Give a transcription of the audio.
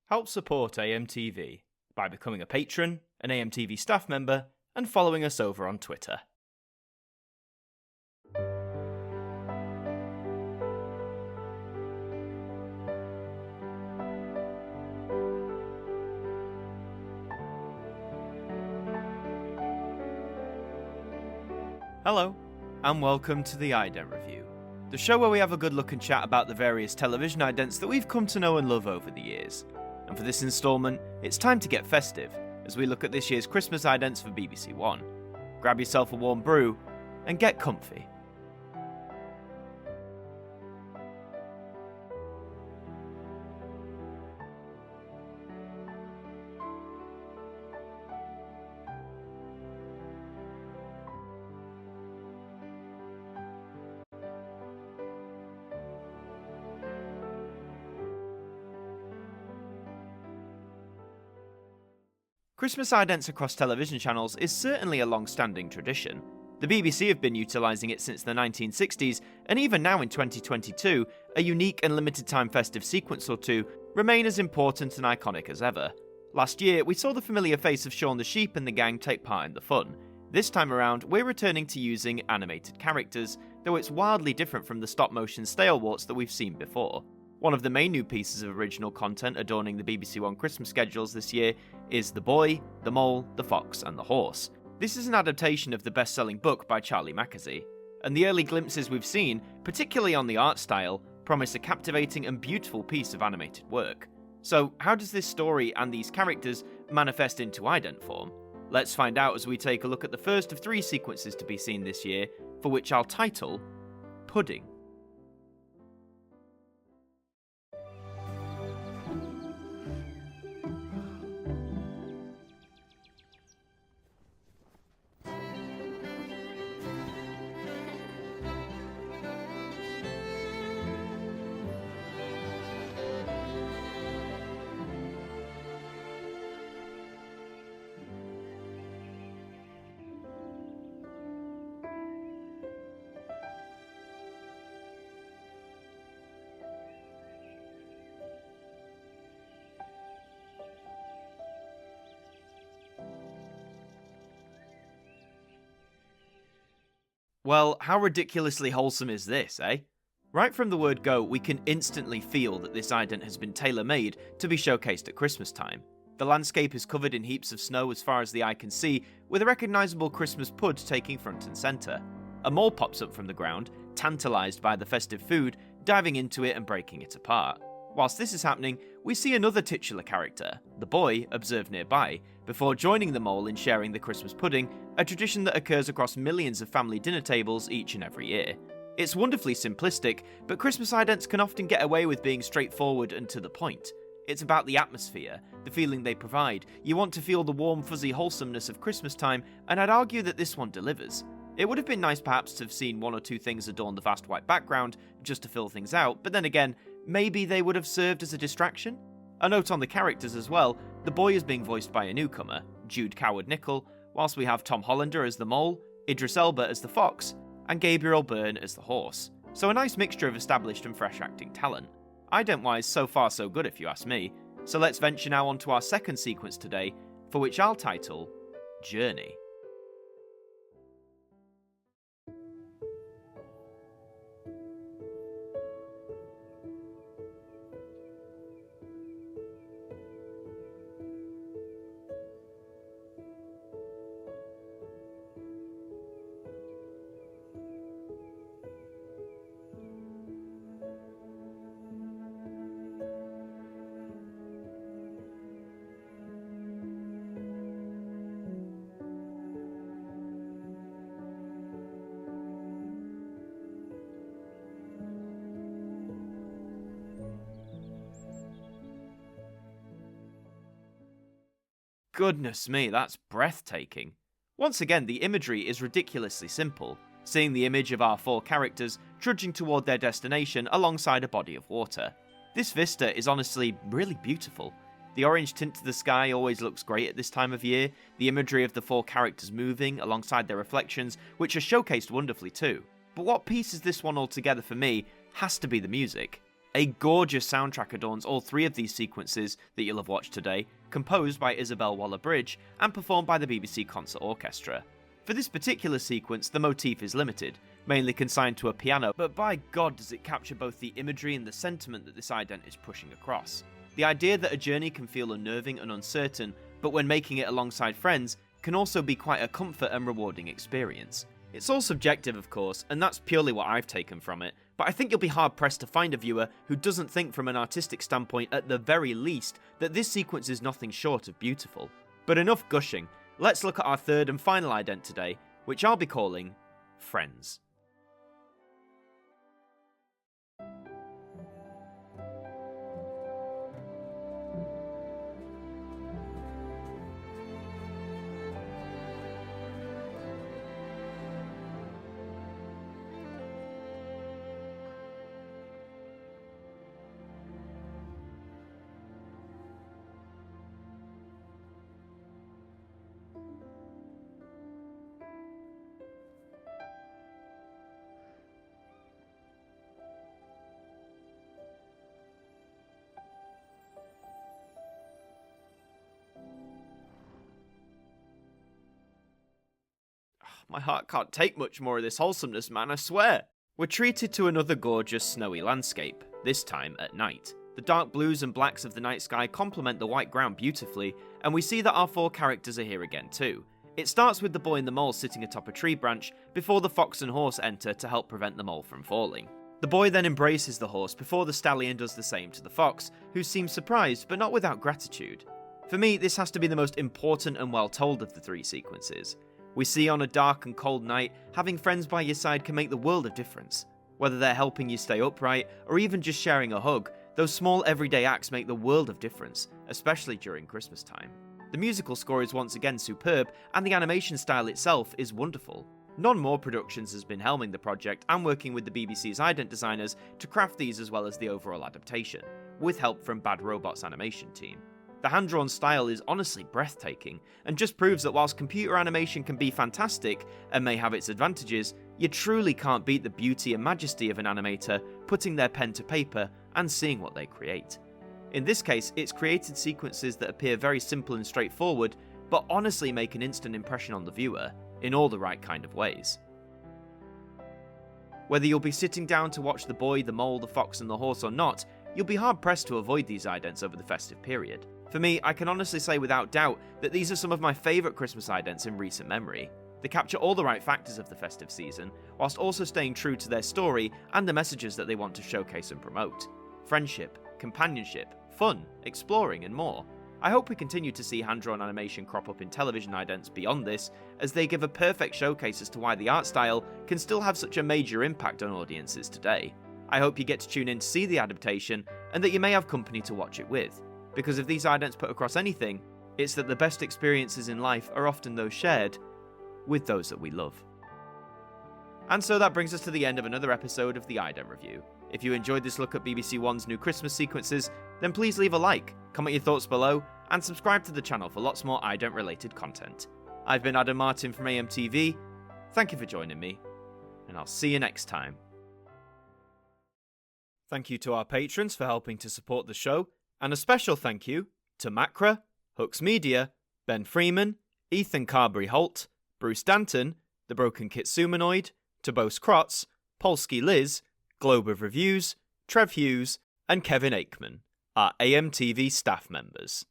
Help support AMTV by becoming a patron, an AMTV staff member, and following us over on Twitter. Hello, and welcome to the Ident Review, the show where we have a good look and chat about the various television idents that we've come to know and love over the years. And for this instalment, it's time to get festive, as we look at this year's Christmas idents for BBC One. Grab yourself a warm brew, and get comfy. Christmas idents across television channels is certainly a long-standing tradition. The BBC have been utilising it since the 1960s, and even now in 2022, a unique and limited-time festive sequence or two remain as important and iconic as ever. Last year, we saw the familiar face of Shaun the Sheep and the gang take part in the fun. This time around, we're returning to using animated characters, though it's wildly different from the stop-motion stalwarts that we've seen before. One of the main new pieces of original content adorning the BBC One Christmas schedules this year is The Boy, the Mole, the Fox and the Horse. This is an adaptation of the best-selling book by Charlie Mackesy, and the early glimpses we've seen, particularly on the art style, promise a captivating and beautiful piece of animated work. So how does this story and these characters manifest into ident form? Let's find out as we take a look at the first of three sequences to be seen this year, for which I'll title Pudding. Well, how ridiculously wholesome is this, eh? Right from the word go, we can instantly feel that this ident has been tailor-made to be showcased at Christmas time. The landscape is covered in heaps of snow as far as the eye can see, with a recognisable Christmas pud taking front and centre. A mole pops up from the ground, tantalised by the festive food, diving into it and breaking it apart. Whilst this is happening, we see another titular character, the boy, observed nearby, before joining the mole in sharing the Christmas pudding, a tradition that occurs across millions of family dinner tables each and every year. It's wonderfully simplistic, but Christmas idents can often get away with being straightforward and to the point. It's about the atmosphere, the feeling they provide. You want to feel the warm, fuzzy wholesomeness of Christmas time, and I'd argue that this one delivers. It would have been nice perhaps to have seen one or two things adorn the vast white background, just to fill things out, but then again, maybe they would have served as a distraction? A note on the characters as well, the boy is being voiced by a newcomer, Jude Coward-Nickel, whilst we have Tom Hollander as the mole, Idris Elba as the fox, and Gabriel Byrne as the horse. So a nice mixture of established and fresh acting talent. Ident-wise, so far so good if you ask me. So let's venture now onto our second sequence today, for which I'll title Journey. Goodness me, that's breathtaking. Once again, the imagery is ridiculously simple, seeing the image of our four characters trudging toward their destination alongside a body of water. This vista is honestly really beautiful. The orange tint to the sky always looks great at this time of year, the imagery of the four characters moving alongside their reflections, which are showcased wonderfully too. But what pieces this one all together for me has to be the music. A gorgeous soundtrack adorns all 3 of these sequences that you'll have watched today, composed by Isabel Waller-Bridge and performed by the BBC Concert Orchestra. For this particular sequence, the motif is limited, mainly consigned to a piano, but by God does it capture both the imagery and the sentiment that this ident is pushing across. The idea that a journey can feel unnerving and uncertain, but when making it alongside friends, can also be quite a comfort and rewarding experience. It's all subjective, of course, and that's purely what I've taken from it, but I think you'll be hard-pressed to find a viewer who doesn't think from an artistic standpoint at the very least that this sequence is nothing short of beautiful. But enough gushing, let's look at our third and final ident today, which I'll be calling Friends. My heart can't take much more of this wholesomeness, man, I swear. We're treated to another gorgeous snowy landscape, this time at night. The dark blues and blacks of the night sky complement the white ground beautifully, and we see that our 4 characters are here again too. It starts with the boy and the mole sitting atop a tree branch before the fox and horse enter to help prevent the mole from falling. The boy then embraces the horse before the stallion does the same to the fox, who seems surprised but not without gratitude. For me, this has to be the most important and well told of the 3 sequences. We see on a dark and cold night, having friends by your side can make the world of difference. Whether they're helping you stay upright, or even just sharing a hug, those small everyday acts make the world of difference, especially during Christmas time. The musical score is once again superb, and the animation style itself is wonderful. Non More Productions has been helming the project and working with the BBC's ident designers to craft these as well as the overall adaptation, with help from Bad Robot's animation team. The hand-drawn style is honestly breathtaking, and just proves that whilst computer animation can be fantastic and may have its advantages, you truly can't beat the beauty and majesty of an animator putting their pen to paper and seeing what they create. In this case, it's created sequences that appear very simple and straightforward, but honestly make an instant impression on the viewer, in all the right kind of ways. Whether you'll be sitting down to watch the boy, the mole, the fox and the horse or not, you'll be hard-pressed to avoid these idents over the festive period. For me, I can honestly say without doubt that these are some of my favourite Christmas idents in recent memory. They capture all the right factors of the festive season, whilst also staying true to their story and the messages that they want to showcase and promote. Friendship, companionship, fun, exploring and more. I hope we continue to see hand-drawn animation crop up in television idents beyond this, as they give a perfect showcase as to why the art style can still have such a major impact on audiences today. I hope you get to tune in to see the adaptation, and that you may have company to watch it with. Because if these idents put across anything, it's that the best experiences in life are often those shared with those that we love. And so that brings us to the end of another episode of the Ident Review. If you enjoyed this look at BBC One's new Christmas sequences, then please leave a like, comment your thoughts below, and subscribe to the channel for lots more ident related content. I've been Adam Martyn from AMTV, thank you for joining me, and I'll see you next time. Thank you to our patrons for helping to support the show, and a special thank you to Macra, Hooks Media, Ben Freeman, Ethan Carberry-Holt, Bruce Danton, The Broken Kitsumanoid, Tobos Krotz, Polsky Liz, Globe of Reviews, Trev Hughes, and Kevin Aikman, our AMTV staff members.